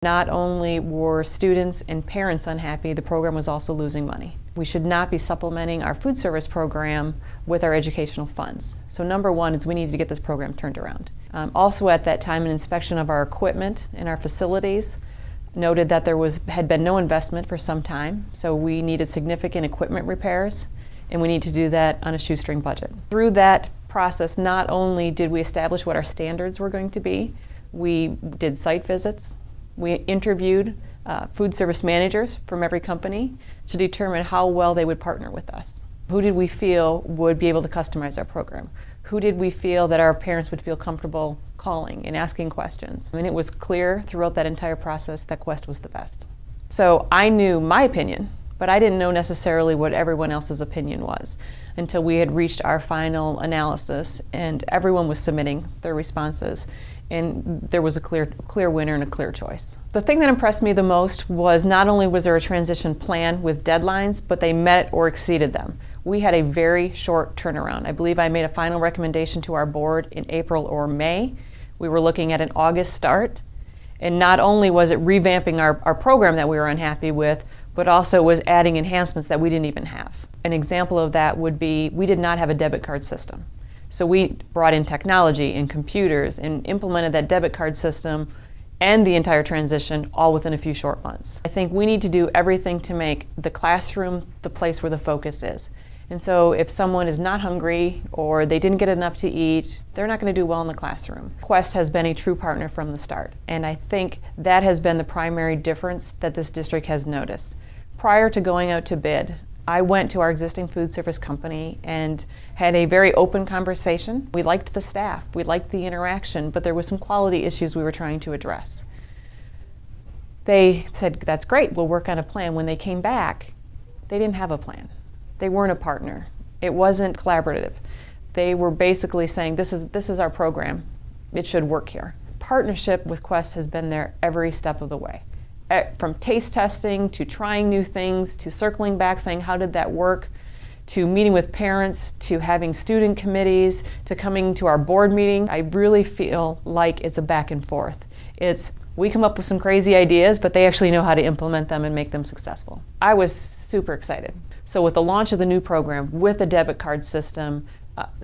Not only were students and parents unhappy, the program was also losing money. We should not be supplementing our food service program with our educational funds. So number one is we needed to get this program turned around. Also at that time, an inspection of our equipment in our facilities noted that there had been no investment for some time, so we needed significant equipment repairs, and we need to do that on a shoestring budget. Through that process, not only did we establish what our standards were going to be, we did site visits, we interviewed food service managers from every company to determine how well they would partner with us. Who did we feel would be able to customize our program? Who did we feel that our parents would feel comfortable calling and asking questions? And it was clear throughout that entire process that Quest was the best. So I knew my opinion, but I didn't know necessarily what everyone else's opinion was until we had reached our final analysis and everyone was submitting their responses, and there was a clear winner and a clear choice. The thing that impressed me the most was not only was there a transition plan with deadlines, but they met or exceeded them. We had a very short turnaround. I believe I made a final recommendation to our board in April or May. We were looking at an August start, and not only was it revamping our program that we were unhappy with, but also was adding enhancements that we didn't even have. An example of that would be we did not have a debit card system. So we brought in technology and computers and implemented that debit card system and the entire transition all within a few short months. I think we need to do everything to make the classroom the place where the focus is. And so if someone is not hungry or they didn't get enough to eat, they're not going to do well in the classroom. Quest has been a true partner from the start, and I think that has been the primary difference that this district has noticed. Prior to going out to bid, I went to our existing food service company and had a very open conversation. We liked the staff, we liked the interaction, but there was some quality issues we were trying to address. They said, that's great, we'll work on a plan. When they came back, they didn't have a plan. They weren't a partner. It wasn't collaborative. They were basically saying, this is our program. It should work here. Partnership with Quest has been there every step of the way. From taste testing, to trying new things, to circling back saying, how did that work, to meeting with parents, to having student committees, to coming to our board meeting. I really feel like it's a back and forth. We come up with some crazy ideas, but they actually know how to implement them and make them successful. I was super excited. So with the launch of the new program, with the debit card system,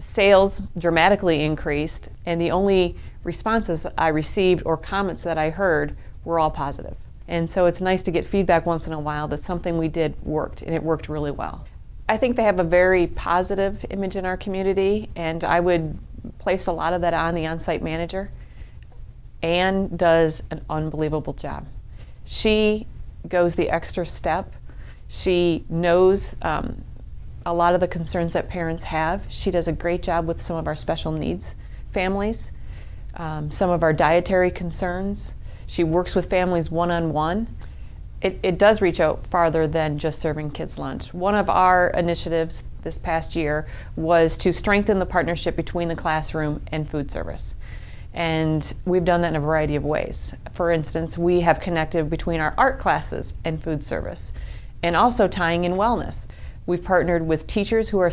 sales dramatically increased, and the only responses I received or comments that I heard were all positive. And so it's nice to get feedback once in a while that something we did worked, and it worked really well. I think they have a very positive image in our community, and I would place a lot of that on the on-site manager. Anne does an unbelievable job. She goes the extra step. She knows a lot of the concerns that parents have. She does a great job with some of our special needs families, some of our dietary concerns. She works with families one-on-one. It does reach out farther than just serving kids lunch. One of our initiatives this past year was to strengthen the partnership between the classroom and food service. And we've done that in a variety of ways. For instance, we have connected between our art classes and food service, and also tying in wellness. We've partnered with teachers who are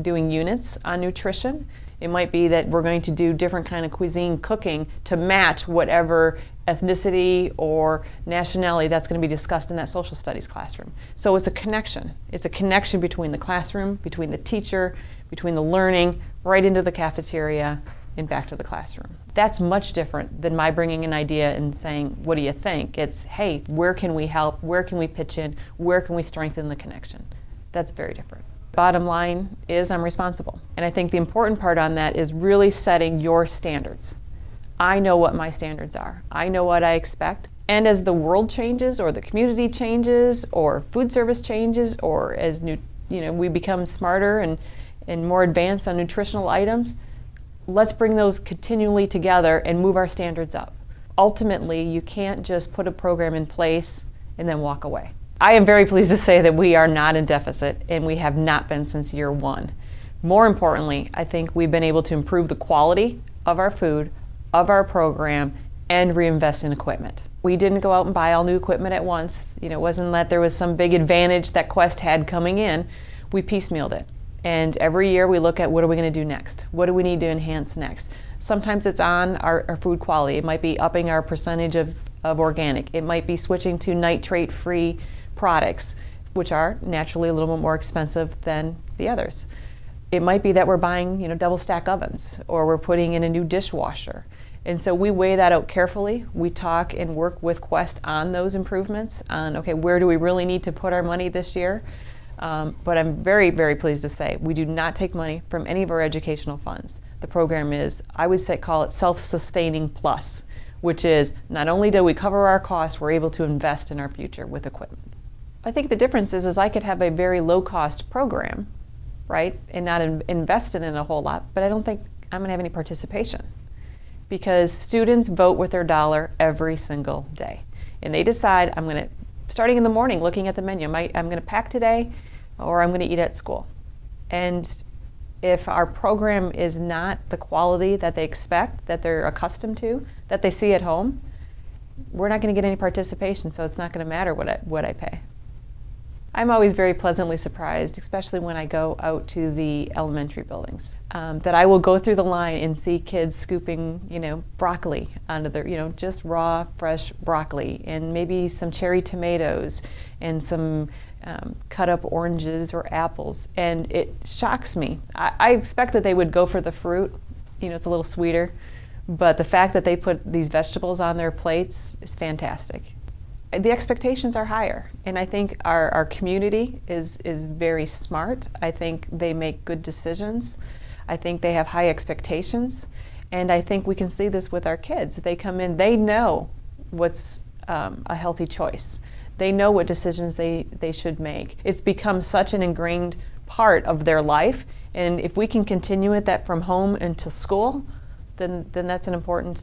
doing units on nutrition. It might be that we're going to do different kind of cuisine cooking to match whatever ethnicity or nationality that's going to be discussed in that social studies classroom. So it's a connection. It's a connection between the classroom, between the teacher, between the learning, right into the cafeteria and back to the classroom. That's much different than my bringing an idea and saying, what do you think? It's, hey, where can we help? Where can we pitch in? Where can we strengthen the connection? That's very different. Bottom line is I'm responsible. And I think the important part on that is really setting your standards. I know what my standards are. I know what I expect. And as the world changes, or the community changes, or food service changes, or as we become smarter and more advanced on nutritional items, let's bring those continually together and move our standards up. Ultimately, you can't just put a program in place and then walk away. I am very pleased to say that we are not in deficit, and we have not been since year one. More importantly, I think we've been able to improve the quality of our food, of our program, and reinvest in equipment. We didn't go out and buy all new equipment at once. It wasn't that there was some big advantage that Quest had coming in. We piecemealed it. And every year we look at what are we going to do next? What do we need to enhance next? Sometimes it's on our food quality. It might be upping our percentage of of organic. It might be switching to nitrate-free products, which are naturally a little bit more expensive than the others. It might be that we're buying, double stack ovens, or we're putting in a new dishwasher. And so we weigh that out carefully. We talk and work with Quest on those improvements, on, okay, where do we really need to put our money this year? But I'm very, very pleased to say we do not take money from any of our educational funds. The program is, I would say, call it self-sustaining plus, which is not only do we cover our costs, we're able to invest in our future with equipment. I think the difference is I could have a very low-cost program, right, and not invest in it a whole lot, but I don't think I'm going to have any participation, because students vote with their dollar every single day. And they decide, I'm going to, starting in the morning, looking at the menu, I'm going to pack today, or I'm going to eat at school. And if our program is not the quality that they expect, that they're accustomed to, that they see at home, we're not going to get any participation, so it's not going to matter what I pay. I'm always very pleasantly surprised, especially when I go out to the elementary buildings, that I will go through the line and see kids scooping, broccoli onto their, just raw, fresh broccoli, and maybe some cherry tomatoes, and some cut up oranges or apples. And it shocks me. I expect that they would go for the fruit, it's a little sweeter, but the fact that they put these vegetables on their plates is fantastic. The expectations are higher, and I think our community is very smart. I think they make good decisions. I think they have high expectations, and I think we can see this with our kids. They come in, they know what's a healthy choice. They know what decisions they should make. It's become such an ingrained part of their life, and if we can continue it that from home into school, then that's an important